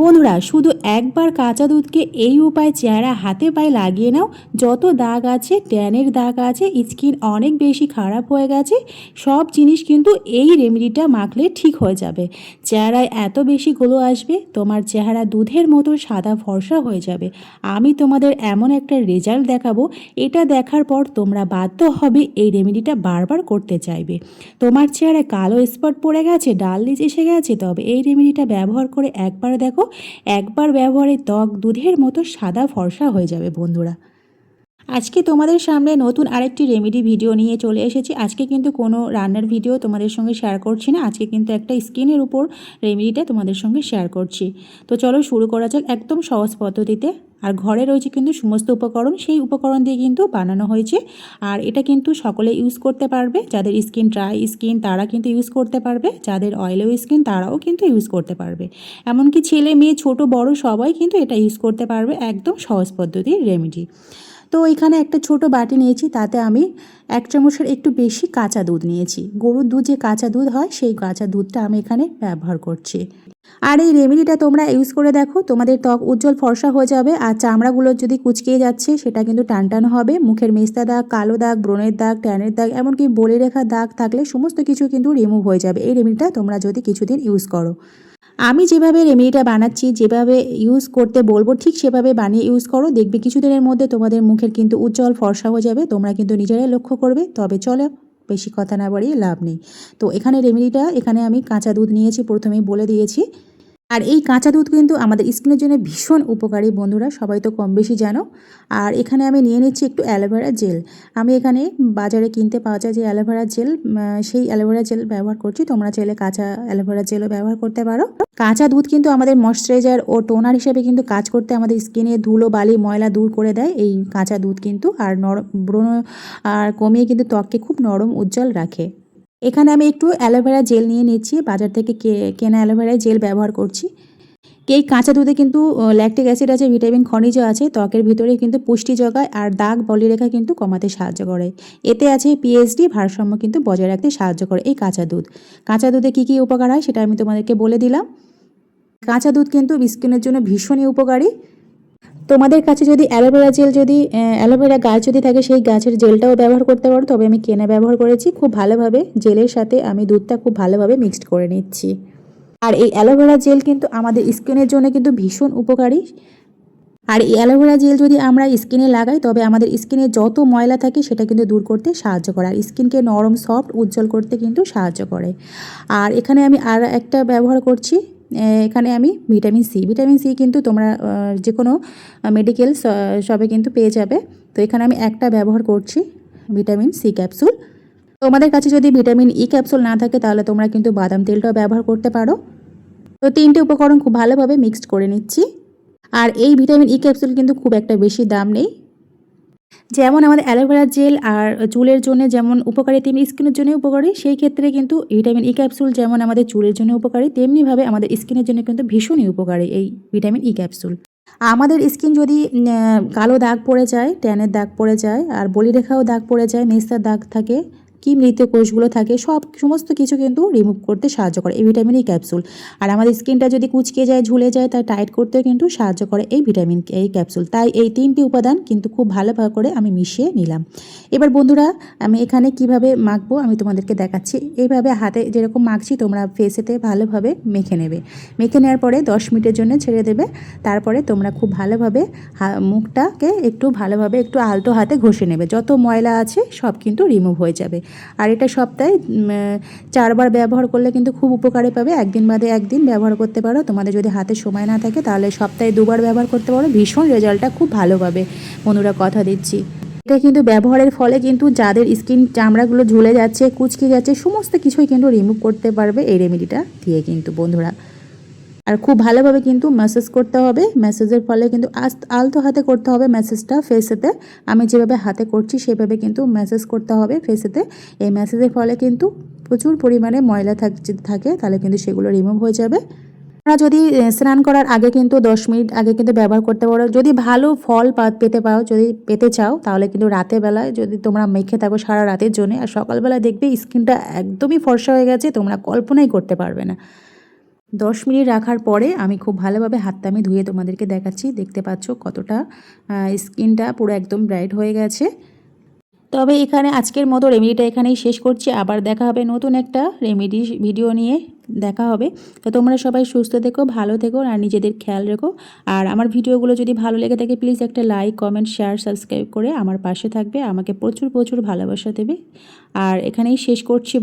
বন্ধুরা, শুধু একবার কাঁচা দুধকে এই উপায়ে চেহারা হাতে পায়ে লাগিয়ে নাও। যত দাগ আছে, ট্যানের দাগ আছে, স্কিন অনেক বেশি খারাপ হয়ে গেছে, সব জিনিস কিন্তু এই রেমেডিটা মাখলে ঠিক হয়ে যাবে। চেহারায় এত বেশি গ্লো আসবে, তোমার চেহারা দুধের মতো সাদা ফর্সা হয়ে যাবে। আমি তোমাদের এমন একটা রেজাল্ট দেখাবো, এটা দেখার পর তোমরা বাধ্য হবে এই রেমেডিটা বারবার করতে চাইবে। তোমার চেহারায় কালো স্পট পড়ে গেছে, ডাল নিচ এসে গেছে, তবে এই রেমেডিটা ব্যবহার করে একবার দেখো, একবার ব্যবহারে ত্বক দুধের মতো সাদা ফর্সা হয়ে যাবে। বন্ধুরা, আজকে তোমাদের সামনে নতুন আরেকটি রেমেডি ভিডিও নিয়ে চলে এসেছি। আজকে কিন্তু কোনো রান্নার ভিডিও তোমাদের সঙ্গে শেয়ার করছি না, আজকে কিন্তু একটা স্কিনের উপর রেমেডিটা তোমাদের সঙ্গে শেয়ার করছি। তো চলো শুরু করা যাক একদম সহজ পদ্ধতিতে। আর ঘরে রয়েছে কিন্তু সমস্ত উপকরণ, সেই উপকরণ দিয়ে কিন্তু বানানো হয়েছে। আর এটা কিন্তু সকলে ইউজ করতে পারবে, যাদের স্কিন ড্রাই স্কিন তারা কিন্তু ইউজ করতে পারবে, যাদের অয়েলি স্কিন তারাও কিন্তু ইউজ করতে পারবে, এমনকি ছেলে মেয়ে ছোট বড় সবাই কিন্তু এটা ইউজ করতে পারবে। একদম সহজ পদ্ধতির রেমেডি। তো এখানে একটা ছোট বাটি নিয়েছি, তাতে আমি 1 চামচের একটু বেশি কাঁচা দুধ নিয়েছি। গরুর দুধ যে কাঁচা দুধ হয়, সেই কাঁচা দুধটা আমি এখানে ব্যবহার করছি। আর এই রেমেডিটা তোমরা ইউজ করে দেখো, তোমাদের ত্বক উজ্জ্বল ফর্সা হয়ে যাবে। আর চামড়াগুলো যদি কুচকিয়ে যাচ্ছে সেটা কিন্তু টান হবে। মুখের মেস্তা দাগ, কালো দাগ, ব্রণের দাগ, ট্যানের দাগ, এমনকি বলে রেখা দাগ থাকলে সমস্ত কিছু কিন্তু রিমুভ হয়ে যাবে এই রেমেডিটা তোমরা যদি কিছুদিন ইউজ করো। আমি যেভাবে রেমেডিটা বানাচ্ছি, যেভাবে ইউজ করতে বলবো ঠিক সেভাবে বানিয়ে ইউজ করো, দেখবে কিছুদিনের মধ্যে তোমাদের মুখের কিন্তু উজ্জ্বল ফর্সা হয়ে যাবে। তোমরা কিন্তু নিজেরাই লক্ষ্য করবে। তবে চলো বেশি কথা না বাড়িয়ে লাভ নেই। তো এখানে রেমেডিটা, এখানে আমি কাঁচা দুধ নিয়েছি, প্রথমেই বলে দিয়েছি। আর এই কাঁচা দুধ কিন্তু আমাদের স্কিনের জন্য ভীষণ উপকারী। বন্ধুরা, সবাই তো কম বেশি জানো। আর এখানে আমি নিয়ে নিচ্ছি একটু অ্যালোভেরা জেল। আমি এখানে বাজারে কিনতে পাওয়া যায় যে অ্যালোভেরা জেল, সেই অ্যালোভেরা জেল ব্যবহার করছি। তোমরা চাইলে কাঁচা অ্যালোভেরা জেলও ব্যবহার করতে পারো। কাঁচা দুধ কিন্তু আমাদের ময়শ্চারাইজার ও টোনার হিসেবে কিন্তু কাজ করতে, আমাদের স্কিনে ধুলো বালি ময়লা দূর করে দেয় এই কাঁচা দুধ কিন্তু। আর ব্রণ আর কমিয়ে কিন্তু ত্বককে খুব নরম উজ্জ্বল রাখে। এখানে আমি একটু অ্যালোভেরা জেল নিয়ে নিচ্ছি, বাজার থেকে কেনা অ্যালোভেরা জেল ব্যবহার করছি। এই কাঁচা দুধে কিন্তু ল্যাকটিক অ্যাসিড আছে, ভিটামিন খনিজ আছে, ত্বকের ভিতরে কিন্তু পুষ্টি যোগায় আর দাগ বলিরেখা কিন্তু কমাতে সাহায্য করে। এতে আছে পিএইচডি, ভারসাম্য কিন্তু বজায় রাখতে সাহায্য করে এই কাঁচা দুধ। কাঁচা দুধে কী কী উপকার হয় সেটা আমি তোমাদেরকে বলে দিলাম। কাঁচা দুধ কিন্তু স্কিনের জন্য ভীষণই উপকারী। তোমাদের কাছে যদি অ্যালোভেরা জেল, যদি অ্যালোভেরা গাছ যদি থাকে, সেই গাছের জেলটাও ব্যবহার করতে পারো। তবে আমি কেনা ব্যবহার করেছি। খুব ভালোভাবে জেলের সাথে আমি দুধটা খুব ভালোভাবে মিক্সড করে নিচ্ছি। আর এই অ্যালোভেরা জেল কিন্তু আমাদের স্কিনের জন্য কিন্তু ভীষণ উপকারী। আর এই অ্যালোভেরা জেল যদি আমরা স্কিনে লাগাই, তবে আমাদের স্কিনে যত ময়লা থাকে সেটা কিন্তু দূর করতে সাহায্য করে, আর স্কিনকে নরম সফট উজ্জ্বল করতে কিন্তু সাহায্য করে। আর এখানে আমি আর একটা ব্যবহার করছি। এখানে আমি ভিটামিন সি, কিন্তু তোমরা যে কোনো মেডিকেল শপে কিন্তু পেয়ে যাবে। তো এখানে আমি একটা ব্যবহার করছি, ভিটামিন সি ক্যাপসুল। তোমাদের কাছে যদি ভিটামিন ই ক্যাপসুল না থাকে, তাহলে তোমরা কিন্তু বাদাম তেলটাও ব্যবহার করতে পারো। তো 3টে উপকরণ খুব ভালোভাবে মিক্সড করে নিচ্ছি। আর এই ভিটামিন ই ক্যাপসুল কিন্তু খুব একটা বেশি দাম নেই। যেমন আমাদের অ্যালোভেরা জেল আর চুলের জন্য যেমন উপকারী, তেমনি স্কিনের জন্য উপকারী। সেই ক্ষেত্রে কিন্তু ভিটামিন ই ক্যাপসুল যেমন আমাদের চুলের জন্য উপকারী, তেমনিভাবে আমাদের স্কিনের জন্য কিন্তু ভীষণই উপকারী এই ভিটামিন ই ক্যাপসুল। আমাদের স্কিন যদি কালো দাগ পড়ে যায়, ট্যানের দাগ পড়ে যায়, আর বলিরেখাও দাগ পড়ে যায়, মেস্তার দাগ থাকে, কি মৃত কোষগুলো থাকে, সমস্ত কিছু কিন্তু রিমুভ করতে সাহায্য করে এই ভিটামিন ই ক্যাপসুল। আর আমাদের স্কিনটা যদি কুঁচকে যায়, ঝুলে যায়, তা টাইট করতেও কিন্তু সাহায্য করে এই ভিটামিন এই ক্যাপসুল। তাই এই 3টি উপাদান কিন্তু খুব ভালোভাবে করে আমি মিশিয়ে নিলাম। এবার বন্ধুরা, আমি এখানে কিভাবে মাখবো আমি তোমাদেরকে দেখাচ্ছি। এইভাবে হাতে যেরকম মাখছি, তোমরা ফেসেতে ভালোভাবে মেখে নেবে। মেখে নেওয়ার পরে 10 মিনিটের জন্য ছেড়ে দেবে। তারপরে তোমরা খুব ভালোভাবে মুখটাকে একটু ভালোভাবে একটু আলতো হাতে ঘষে নেবে। যত ময়লা আছে সব কিন্তু রিমুভ হয়ে যাবে। আর এটা সপ্তাহে 4বার ব্যবহার করলে কিন্তু খুব উপকারে পাবে। একদিন বাদে একদিন ব্যবহার করতে পারো। তোমাদের যদি হাতে সময় না থাকে, তাহলে সপ্তাহে 2বার ব্যবহার করতে পারো। ভীষণ রেজাল্টটা খুব ভালো পাবে বন্ধুরা, কথা দিচ্ছি। এটা কিন্তু ব্যবহারের ফলে কিন্তু যাদের স্কিন চামড়াগুলো ঝুলে যাচ্ছে, কুচকে যাচ্ছে, সমস্ত কিছুই কিন্তু রিমুভ করতে পারবে এই রেমেডিটা দিয়ে কিন্তু বন্ধুরা। আর খুব ভালোভাবে কিন্তু ম্যাসাজ করতে হবে। ম্যাসাজের ফলে কিন্তু আলতো হাতে করতে হবে ম্যাসাজটা ফেসেতে। আমি যেভাবে হাতে করছি সেভাবে কিন্তু ম্যাসাজ করতে হবে ফেসেতে। এই ম্যাসাজের ফলে কিন্তু প্রচুর পরিমাণে ময়লা থাকে, তাহলে কিন্তু সেগুলো রিমুভ হয়ে যাবে। তোমরা যদি স্নান করার আগে কিন্তু 10 মিনিট আগে কিন্তু ব্যবহার করতে পারো। যদি ভালো ফল পেতে চাও, তাহলে কিন্তু রাতের বেলায় যদি তোমরা মেখে থাকো সারা রাতের জন্য, আর সকালবেলা দেখবে স্কিনটা একদমই ফর্সা হয়ে গেছে, তোমরা কল্পনাই করতে পারবে না। 10 মিনিট রাখার পরে আমি খুব ভালোভাবে হাতটা আমি ধুয়ে তোমাদেরকে দেখাচ্ছি। দেখতে পাচ্ছ কতটা স্কিনটা পুরো একদম ব্রাইট হয়ে গেছে। তবে এখানে আজকের মতো রেমেডিটা এখানেই শেষ করছি। আবার দেখা হবে নতুন একটা রেমেডি ভিডিও নিয়ে দেখা হবে। তো তোমরা সবাই সুস্থ থেকো, ভালো থেকো আর নিজেদের খেয়াল রেখো। আর আমার ভিডিওগুলো যদি ভালো লেগে থাকে প্লিজ একটা লাইক, কমেন্ট, শেয়ার, সাবস্ক্রাইব করে আমার পাশে থাকবে। আমাকে প্রচুর প্রচুর ভালোবাসা দেবে। আর এখানেই শেষ করছি।